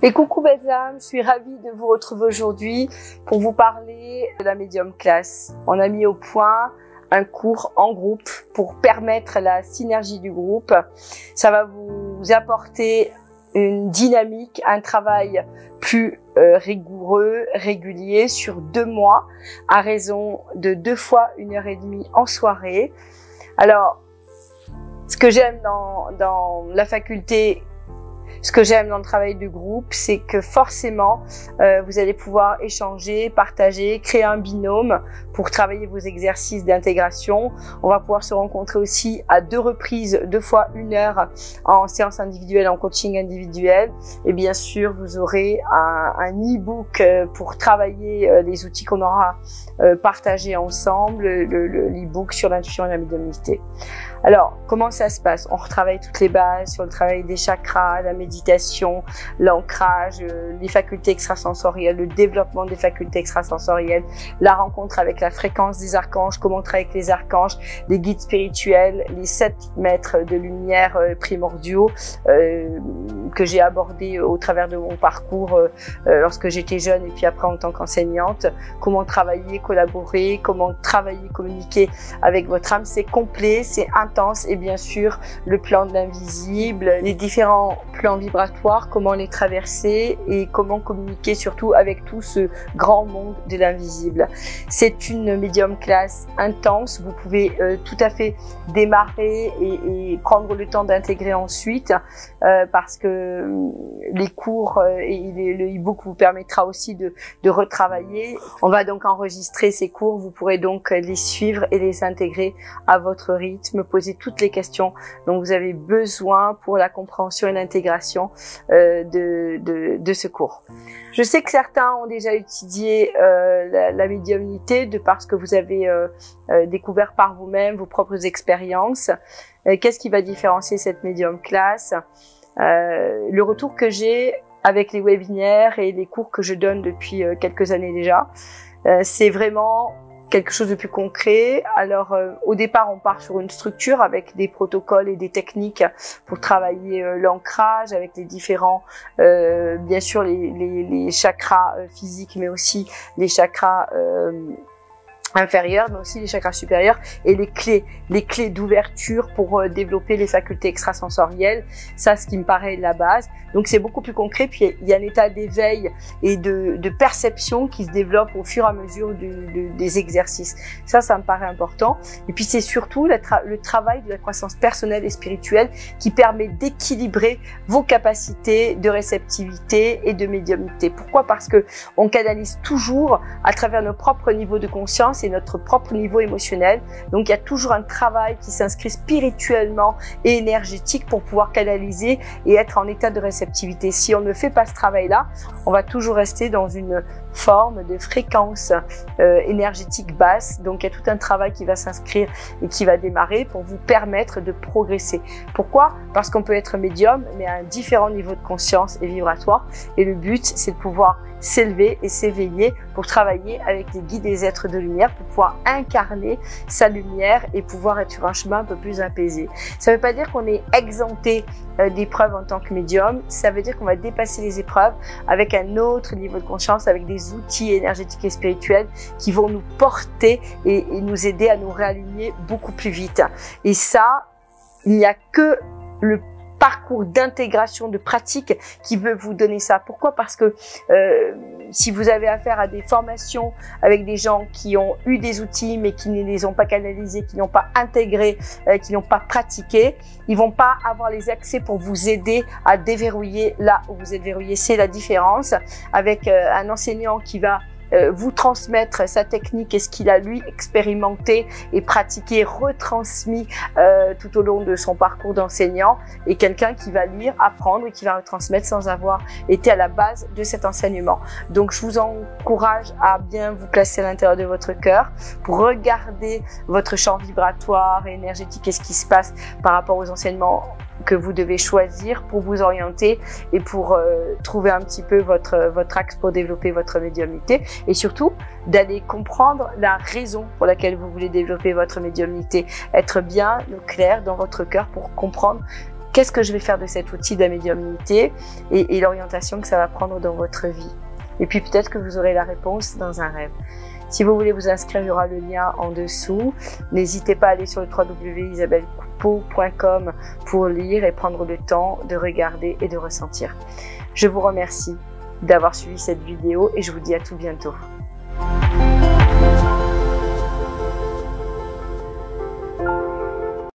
Et coucou belles âmes, je suis ravie de vous retrouver aujourd'hui pour vous parler de la médium class. On a mis au point un cours en groupe pour permettre la synergie du groupe. Ça va vous apporter une dynamique, un travail plus rigoureux, régulier sur 2 mois à raison de 2 fois 1h30 en soirée. Alors, ce que j'aime dans la faculté, ce que j'aime dans le travail du groupe, c'est que forcément, vous allez pouvoir échanger, partager, créer un binôme pour travailler vos exercices d'intégration. On va pouvoir se rencontrer aussi à 2 reprises, 2 fois 1 heure en séance individuelle, en coaching individuel. Et bien sûr, vous aurez un e-book pour travailler les outils qu'on aura partagés ensemble, l'e-book sur l'intuition et la médiumnité. Alors, comment ça se passe? On retravaille toutes les bases sur le travail des chakras, la méditation, l'ancrage, les facultés extrasensorielles, le développement des facultés extrasensorielles, la rencontre avec la fréquence des archanges, comment travailler avec les archanges, les guides spirituels, les 7 maîtres de lumière primordiaux que j'ai abordés au travers de mon parcours lorsque j'étais jeune et puis après en tant qu'enseignante, comment travailler, collaborer, comment travailler, communiquer avec votre âme. C'est complet, c'est intense et bien sûr le plan de l'invisible, les différents plans vibratoires, comment les traverser et comment communiquer surtout avec tout ce grand monde de l'invisible. C'est une médium class intense, vous pouvez tout à fait démarrer et prendre le temps d'intégrer ensuite parce que les cours et le e-book vous permettra aussi de retravailler. On va donc enregistrer ces cours, vous pourrez donc les suivre et les intégrer à votre rythme, poser toutes les questions dont vous avez besoin pour la compréhension et l'intégration de ce cours. Je sais que certains ont déjà étudié la médiumnité de par ce que vous avez découvert par vous-même, vos propres expériences. Qu'est-ce qui va différencier cette médium class? Le retour que j'ai avec les webinaires et les cours que je donne depuis quelques années déjà, c'est vraiment quelque chose de plus concret. Alors, au départ, on part sur une structure avec des protocoles et des techniques pour travailler l'ancrage avec les différents, bien sûr, les chakras physiques, mais aussi les chakras inférieurs, mais aussi les chakras supérieurs et les clés d'ouverture pour développer les facultés extrasensorielles. Ça, ce qui me paraît la base. Donc, c'est beaucoup plus concret. Puis, il y a un état d'éveil et de perception qui se développe au fur et à mesure des exercices. Ça me paraît important. Et puis, c'est surtout le travail de la croissance personnelle et spirituelle qui permet d'équilibrer vos capacités de réceptivité et de médiumnité. Pourquoi? Parce que on canalise toujours à travers nos propres niveaux de conscience et notre propre niveau émotionnel. Donc, il y a toujours un travail qui s'inscrit spirituellement et énergétique pour pouvoir canaliser et être en état de réceptivité. Si on ne fait pas ce travail-là, on va toujours rester dans une forme de fréquence énergétique basse. Donc, il y a tout un travail qui va s'inscrire et qui va démarrer pour vous permettre de progresser. Pourquoi? Parce qu'on peut être médium, mais à un différent niveau de conscience et vibratoire. Et le but, c'est de pouvoir s'élever et s'éveiller pour travailler avec les guides et les êtres de lumière pour pouvoir incarner sa lumière et pouvoir être sur un chemin un peu plus apaisé. Ça ne veut pas dire qu'on est exempté d'épreuves en tant que médium, ça veut dire qu'on va dépasser les épreuves avec un autre niveau de conscience, avec des outils énergétiques et spirituels qui vont nous porter et nous aider à nous réaligner beaucoup plus vite. Et ça, il n'y a que le parcours d'intégration, de pratique qui veut vous donner ça. Pourquoi? Parce que si vous avez affaire à des formations avec des gens qui ont eu des outils mais qui ne les ont pas canalisés, qui n'ont pas intégrés, qui n'ont pas pratiqué, ils vont pas avoir les accès pour vous aider à déverrouiller là où vous êtes verrouillé. C'est la différence avec un enseignant qui va vous transmettre sa technique et ce qu'il a lui expérimenté et pratiqué, retransmis tout au long de son parcours d'enseignant, et quelqu'un qui va lire, apprendre et qui va retransmettre sans avoir été à la base de cet enseignement. Donc je vous encourage à bien vous placer à l'intérieur de votre cœur pour regarder votre champ vibratoire et énergétique et ce qui se passe par rapport aux enseignements que vous devez choisir pour vous orienter et pour trouver un petit peu votre axe pour développer votre médiumnité, et surtout d'aller comprendre la raison pour laquelle vous voulez développer votre médiumnité, être bien au clair dans votre cœur pour comprendre qu'est-ce que je vais faire de cet outil de la médiumnité et l'orientation que ça va prendre dans votre vie. Et puis peut-être que vous aurez la réponse dans un rêve. Si vous voulez vous inscrire, il y aura le lien en dessous. N'hésitez pas à aller sur le www.isabellecoupeau.com pour lire et prendre le temps de regarder et de ressentir. Je vous remercie d'avoir suivi cette vidéo et je vous dis à tout bientôt.